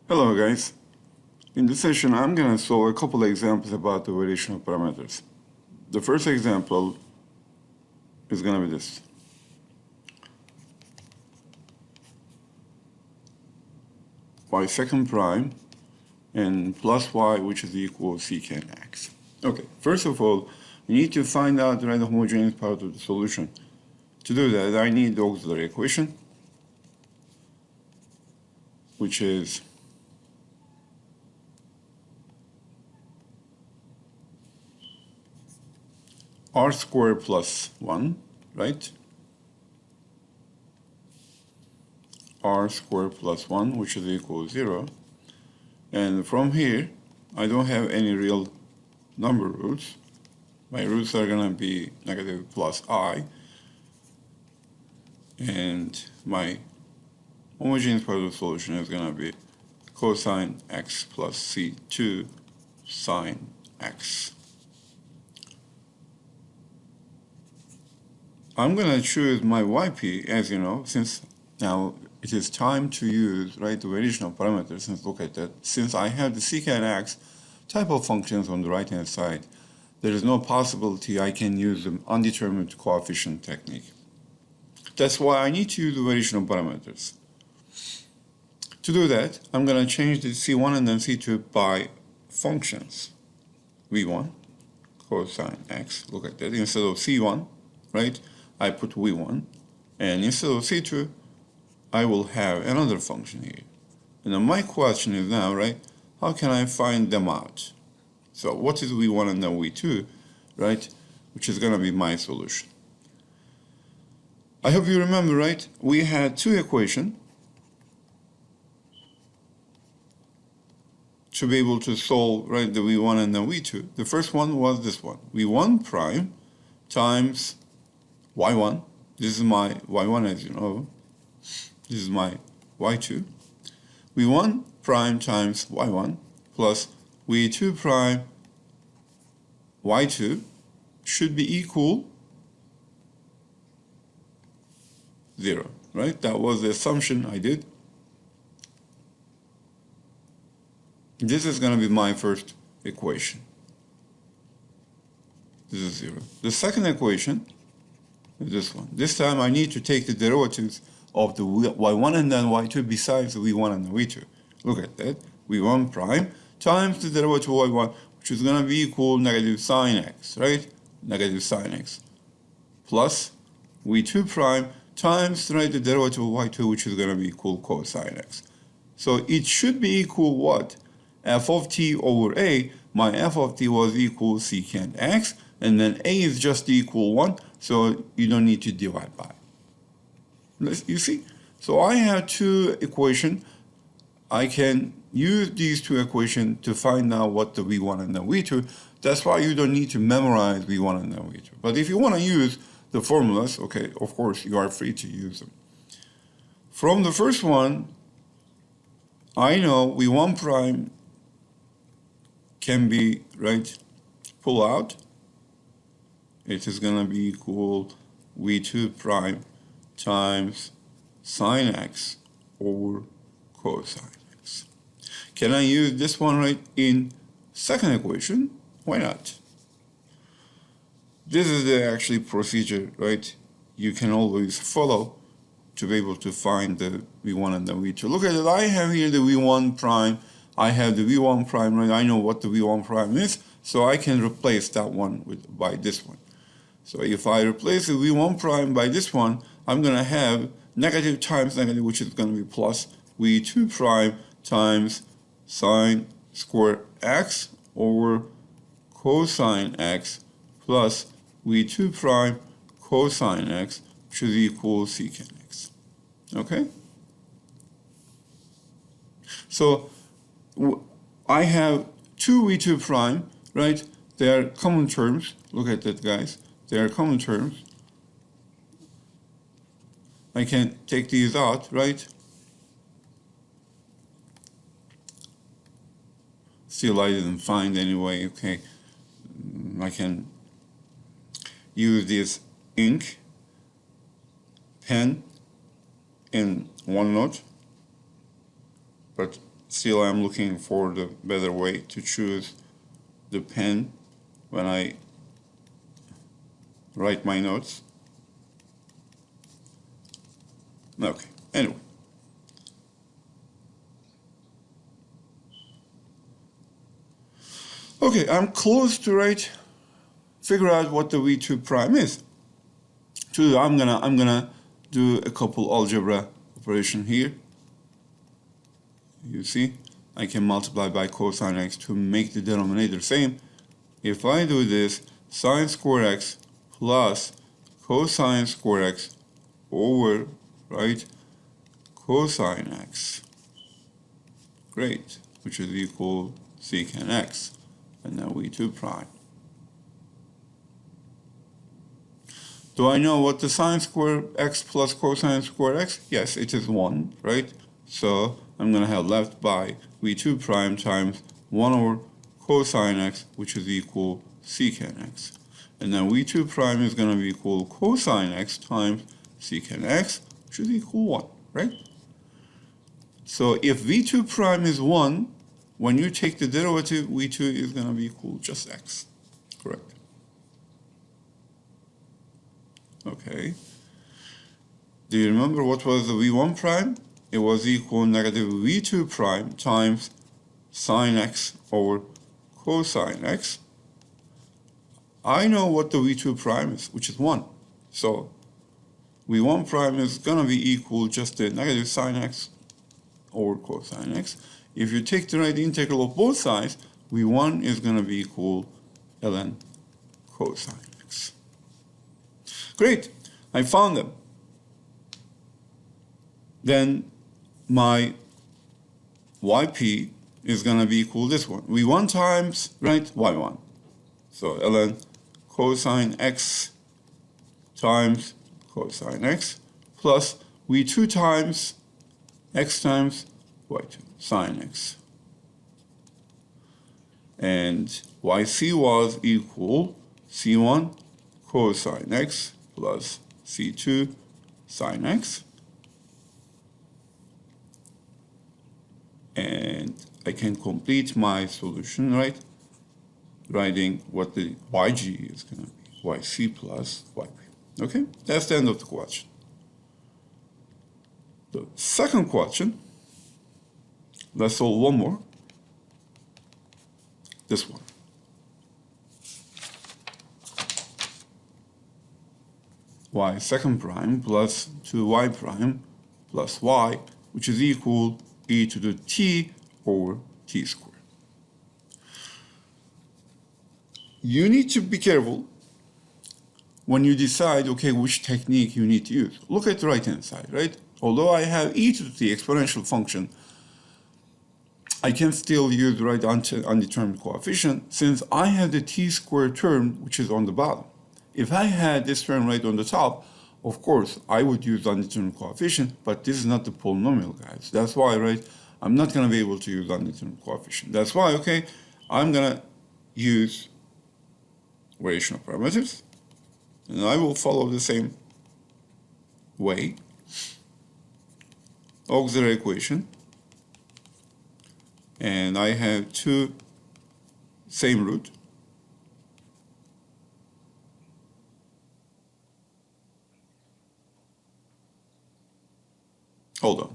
Hello guys. In this session I'm going to solve a couple of examples about the variation of parameters. The first example is going to be this. Y second prime and plus y which is equal secant x. Okay, first of all, we need to find out the homogeneous part of the solution. To do that, I need the auxiliary equation, which is r squared plus 1, right? R squared plus 1, which is equal to 0. And from here, I don't have any real number roots. My roots are going to be negative plus I. And my homogeneous part of the solution is going to be cosine x plus c2 sine x. I'm going to choose my yp, as you know, since now it is time to use, right, the variation of parameters. Since look at that, since I have the secant x type of functions on the right hand side, there is no possibility I can use the undetermined coefficient technique. That's why I need to use the variation of parameters. To do that, I'm going to change the c1 and then c2 by functions. v1 cosine x, look at that, instead of c1, right, I put v1, and instead of c2, I will have another function here. And then my question is now, right, how can I find them out? So what is v1 and then v2, right, which is going to be my solution. I hope you remember, right, we had two equations to be able to solve, right, the v1 and the v2. The first one was this one, v1 prime times y1. This is my y1, as you know. This is my y2. v1 prime times y1 plus v2 prime y2 should be equal 0, right? That was the assumption I did. This is going to be my first equation. This is 0. The second equation is this one. This time I need to take the derivatives of the y1 and then y2 besides the v1 and the v2. Look at that. v1 prime times the derivative of y1, which is going to be equal negative sine x, right? Negative sine x. Plus v2 prime times, right, the derivative of y2, which is going to be equal cosine x. So it should be equal what? F of t over a. My f of t was equal secant x, and then a is just equal 1, so you don't need to divide by. You see? So I have two equations. I can use these two equations to find out what the v1 and the v2. That's why you don't need to memorize v1 and the v2. But if you want to use the formulas, okay, of course, you are free to use them. From the first one, I know v1 prime can be, right, pull out. It is going to be equal v2 prime times sine x over cosine x. Can I use this one, right, in second equation? Why not? This is the actually procedure, right, you can always follow to be able to find the v1 and the v2. Look at it, I have here the v1 prime, I have the v1 prime, right, I know what the v1 prime is, so I can replace that one by this one. So if I replace the v1 prime by this one, I'm going to have negative times negative, which is going to be plus v2 prime times sine square x over cosine x plus v2 prime cosine x, which is equal secant x. Okay? So I have two v2 prime, right? They are common terms. Look at that, guys. They are common terms. I can take these out, right? Still, I didn't find any way. Okay, I can use this ink, pen, in OneNote, but still I'm looking for the better way to choose the pen when I write my notes. Okay, anyway. Okay, I'm close to figure out what the V2 prime is. So I'm gonna do a couple algebra operation here. You see, I can multiply by cosine x to make the denominator same. If I do this, sine square x plus cosine square x over, cosine x, great, which is equal secant x, and now V2 prime. Do I know what the sine square x plus cosine square x? Yes, it is 1, right? So I'm going to have left by V2 prime times 1 over cosine x, which is equal secant x. And then V2 prime is going to be equal cosine x times secant x, which is equal 1, right? So if V2 prime is 1, when you take the derivative, V2 is going to be equal just x, correct? Okay. Do you remember what was the V1 prime? It was equal negative V2 prime times sine x over cosine x. I know what the V2 prime is, which is 1. So V1 prime is going to be equal just the negative sine x over cosine x. If you take the right integral of both sides, V1 is going to be equal ln cosine x. Great, I found them. Then my yp is going to be equal this one. V1 times, y1. So ln cosine x times cosine x plus V2 times x times y2, sine x. And yc was equal c1 cosine x plus c2 sine x. And I can complete my solution, writing what the yg is going to be, yc plus yp. Okay, that's the end of the question. The second question, let's solve one more. This one. Y second prime plus 2y prime plus y, which is equal e to the t over t squared. You need to be careful when you decide, okay, which technique you need to use. Look at the right-hand side, right? Although I have e to the t exponential function, I can still use undetermined coefficient since I have the t squared term, which is on the bottom. If I had this term right on the top, of course, I would use undetermined coefficient, but this is not the polynomial, guys. That's why, I'm not going to be able to use undetermined coefficient. That's why, okay, I'm going to use variation of parameters, and I will follow the same way. Auxiliary equation, and I have two same root. Hold on.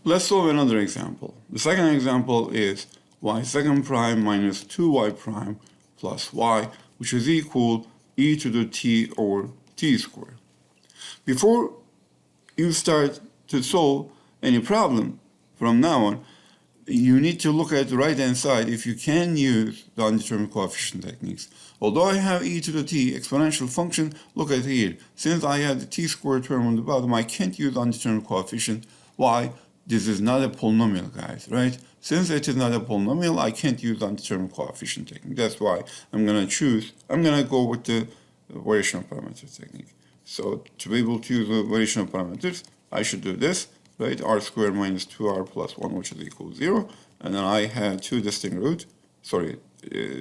Let's solve another example. The second example is y second prime minus 2y prime plus y, which is equal e to the t over t squared. Before you start to solve any problem from now on, you need to look at the right-hand side if you can use the undetermined coefficient techniques. Although I have e to the t exponential function, look at here. Since I have the t squared term on the bottom, I can't use undetermined coefficient. Why? This is not a polynomial, guys, right? Since it is not a polynomial, I can't use undetermined coefficient technique. That's why I'm going to go with the variation of parameters technique. So to be able to use the variation of parameters, I should do this, right? R squared minus 2r plus 1, which is equal to 0. And then I have two distinct root,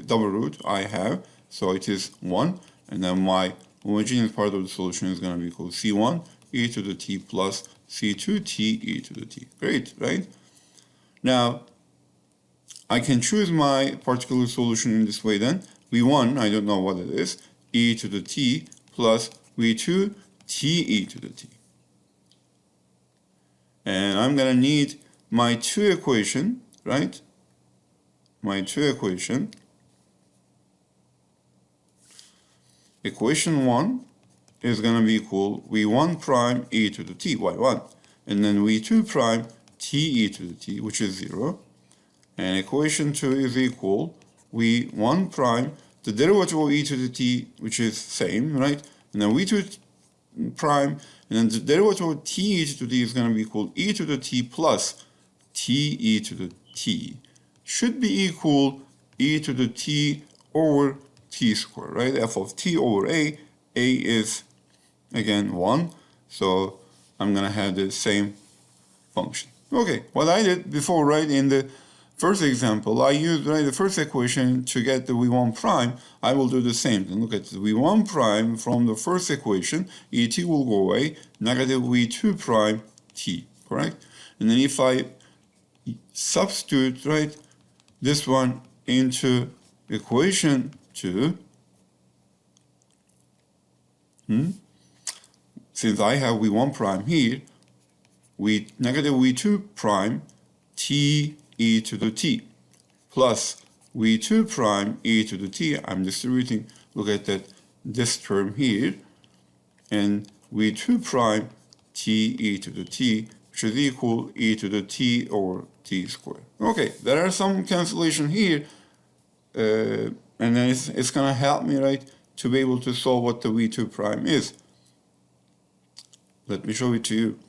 double root I have. So it is 1. And then my homogeneous part of the solution is going to be equal to C1 e to the t plus C2 t e to the t. Great, right? Now, I can choose my particular solution in this way then. V1, I don't know what it is, e to the t plus V2 t e to the t. And I'm going to need my two equation, right? My two equation. Equation 1 is going to be equal V1 prime e to the t, y1. And then V2 prime t e to the t, which is 0. And equation 2 is equal V1 prime, the derivative of e to the t, which is same, right? And then V2 prime, and then the derivative of t e to the t is going to be equal e to the t plus t e to the t. Should be equal e to the t over t squared, right? F of t over a is, again, 1. So I'm going to have the same function. Okay, what I did before, right, in the first example, I used, right, the first equation to get the V1 prime. I will do the same. And look at the V1 prime from the first equation, et will go away, negative V2 prime t, correct? And then if I substitute, right, this one into equation 2, since I have V1 prime here, negative V2 prime t e to the t plus V2 prime e to the t. I'm distributing, look at that, this term here, and V2 prime t e to the t, which is equal e to the t over t squared. Okay, there are some cancellation here, and then it's going to help me, right, to be able to solve what the V2 prime is. Let me show it to you.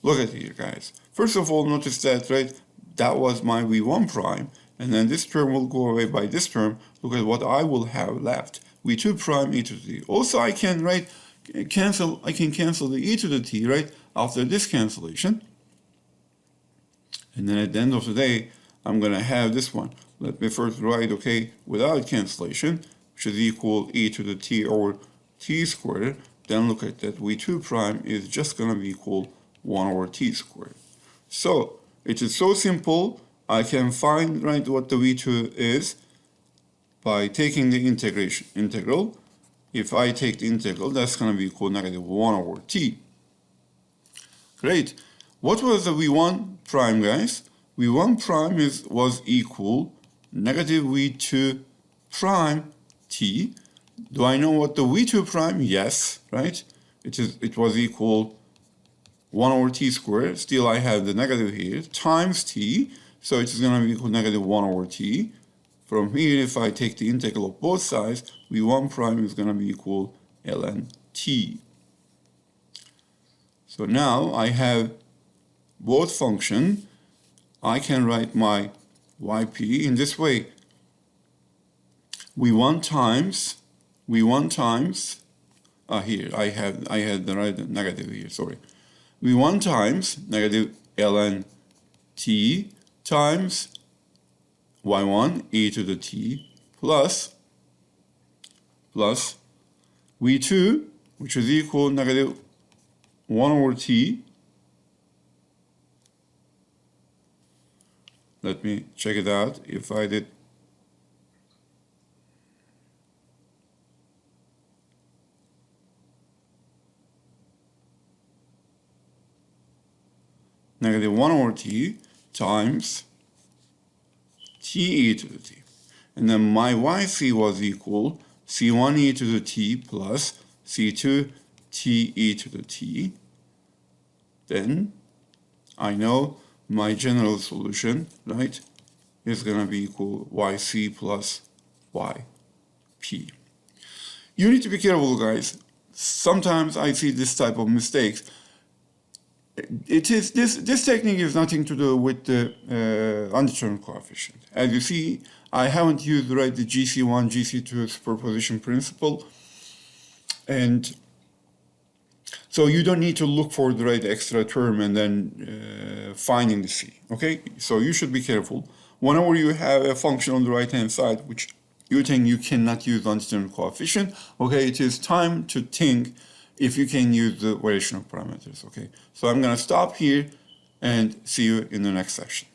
Look at here, guys. First of all, notice that, right, that was my V1 prime, and then this term will go away by this term. Look at what I will have left. V2 prime e to the t. Also, I can, right, cancel the e to the t, right, after this cancellation. And then at the end of the day, I'm going to have this one. Let me first write, okay, without cancellation, which is equal e to the t over t squared. Then look at that, V2 prime is just going to be equal 1 over t squared. So it is so simple. I can find, right, what the V2 is by taking the integral. If I take the integral, that's going to be equal negative 1 over t. Great. What was the V1 prime, guys? V1 prime was equal negative V2 prime t. Do I know what the V2 prime? Yes, right? It was equal 1 over t squared. Still, I have the negative here, times t. So it's going to be equal to negative 1 over t. From here, if I take the integral of both sides, V1 prime is going to be equal ln t. So now I have both function. I can write my yp in this way. V1 times, here, I had the right negative here, sorry. V1 times negative ln t times y1 e to the t plus V2, which is equal negative 1 over t. Let me check it out. If I did negative 1 over t times t e to the t. And then my yc was equal c1 e to the t plus c2 t e to the t. Then I know my general solution, right, is going to be equal yc plus yp. You need to be careful, guys. Sometimes I see this type of mistakes. It is this technique is nothing to do with the undetermined coefficient. As you see, I haven't used the GC1, GC2 superposition principle, and so you don't need to look for the right extra term and then finding the C. Okay, so you should be careful whenever you have a function on the right hand side which you think you cannot use undetermined coefficient. Okay, it is time to think if you can use the variational parameters. Okay, so I'm going to stop here and see you in the next section.